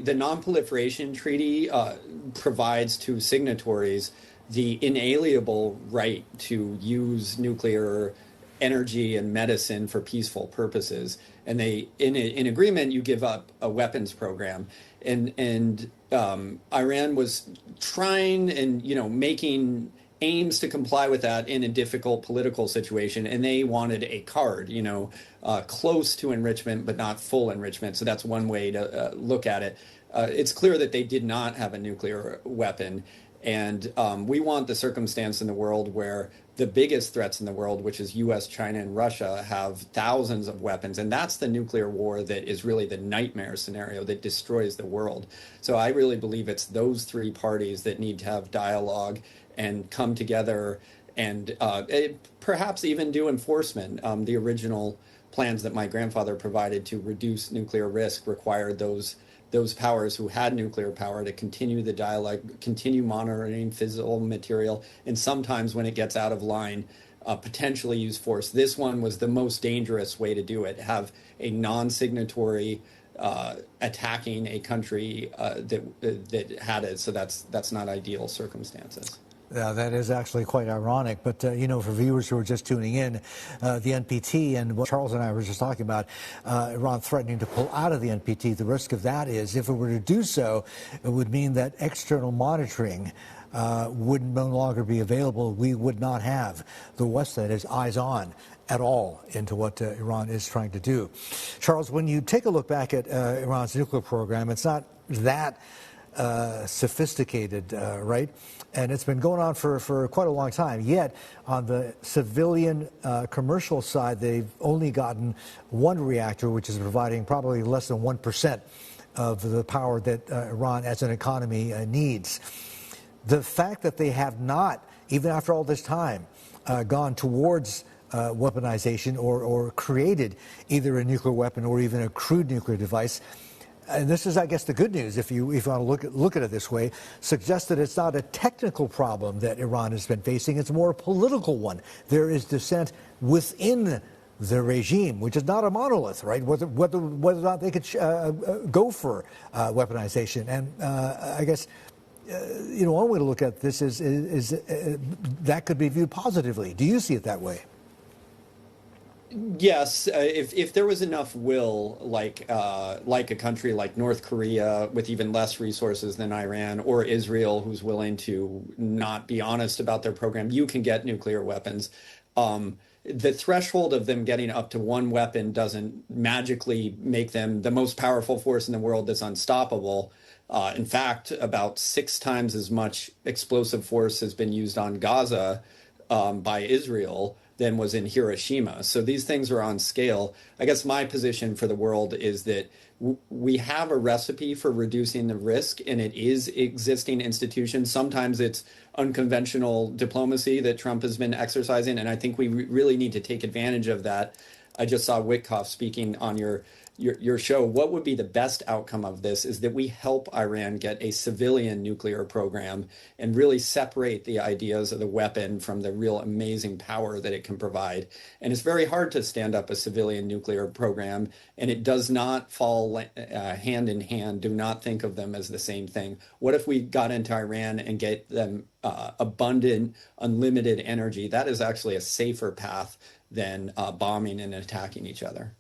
the Non-Proliferation Treaty provides to signatories the inalienable right to use nuclear energy and medicine for peaceful purposes. And they, in agreement, you give up a weapons program. And Iran was trying and, making aims to comply with that in a difficult political situation. And they wanted a card, close to enrichment, but not full enrichment. So that's one way to look at it. It's clear that they did not have a nuclear weapon. And we want the circumstance in the world where the biggest threats in the world, which is US, China, and Russia, have thousands of weapons. And that's the nuclear war that is really the nightmare scenario that destroys the world. So I really believe it's those three parties that need to have dialogue and come together and perhaps even do enforcement. The original plans that my grandfather provided to reduce nuclear risk required those powers who had nuclear power to continue the dialogue, continue monitoring fissile material, and sometimes when it gets out of line, potentially use force. This one was the most dangerous way to do it, have a non-signatory attacking a country that had it. So that's not ideal circumstances. Yeah, that is actually quite ironic. But, for viewers who are just tuning in, the NPT and what Charles and I were just talking about, Iran threatening to pull out of the NPT, the risk of that is if it were to do so, it would mean that external monitoring would no longer be available. We would not have the West that is eyes on at all into what Iran is trying to do. Charles, when you take a look back at Iran's nuclear program, it's not that sophisticated, right? And it's been going on for quite a long time. Yet, on the civilian commercial side, they've only gotten one reactor, which is providing probably less than 1% of the power that Iran as an economy needs. The fact that they have not, even after all this time, gone towards weaponization or created either a nuclear weapon or even a crude nuclear device, and this is, I guess, the good news, if you want to look at it this way, suggests that it's not a technical problem that Iran has been facing. It's more a political one. There is dissent within the regime, which is not a monolith, right? Whether or not they could go for weaponization. And I guess, one way to look at this is that could be viewed positively. Do you see it that way? Yes, if there was enough will, like a country like North Korea with even less resources than Iran, or Israel, who's willing to not be honest about their program, you can get nuclear weapons. The threshold of them getting up to one weapon doesn't magically make them the most powerful force in the world that's unstoppable. In fact, about 6 times as much explosive force has been used on Gaza by Israel than was in Hiroshima. So these things are on scale. I guess my position for the world is that we have a recipe for reducing the risk, and it is existing institutions. Sometimes it's unconventional diplomacy that Trump has been exercising, and I think we really need to take advantage of that. I just saw Witkoff speaking on your show. What would be the best outcome of this is that we help Iran get a civilian nuclear program and really separate the ideas of the weapon from the real amazing power that it can provide. And it's very hard to stand up a civilian nuclear program, and it does not fall hand in hand. Do not think of them as the same thing. What if we got into Iran and get them abundant, unlimited energy? That is actually a safer path than bombing and attacking each other.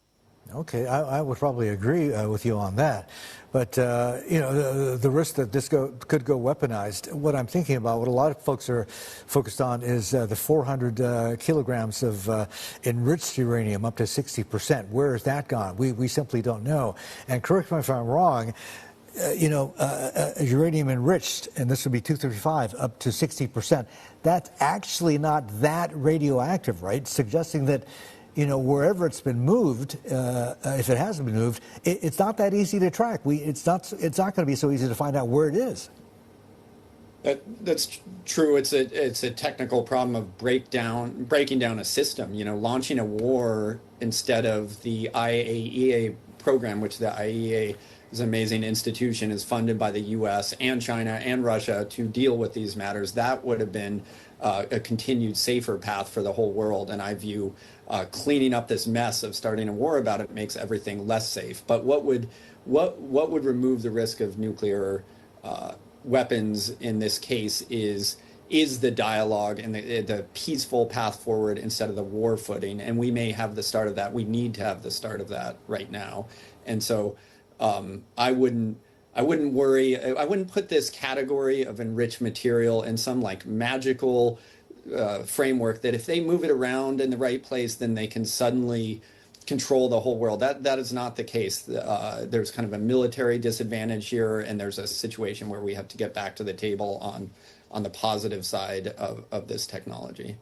Okay, I would probably agree with you on that. But, the risk that this could go weaponized, what I'm thinking about, what a lot of folks are focused on is the 400 kilograms of enriched uranium, up to 60%. Where has that gone? We simply don't know. And correct me if I'm wrong, uranium enriched, and this would be 235, up to 60%. That's actually not that radioactive, right? Suggesting that, wherever it's been moved, if it hasn't been moved, it's not that easy to track. It's not going to be so easy to find out where it is. That's true. It's a technical problem of breaking down a system. Launching a war instead of the IAEA program, which the IAEA is an amazing institution, is funded by the U.S. and China and Russia to deal with these matters. That would have been a continued safer path for the whole world. And I view cleaning up this mess of starting a war about it makes everything less safe. But what would what would remove the risk of nuclear weapons in this case is the dialogue and the peaceful path forward instead of the war footing. And we may have the start of that. We need to have the start of that right now. And so I wouldn't worry. I wouldn't put this category of enriched material in some like magical framework that if they move it around in the right place, then they can suddenly control the whole world. That is not the case. There's kind of a military disadvantage here, and there's a situation where we have to get back to the table on the positive side of this technology.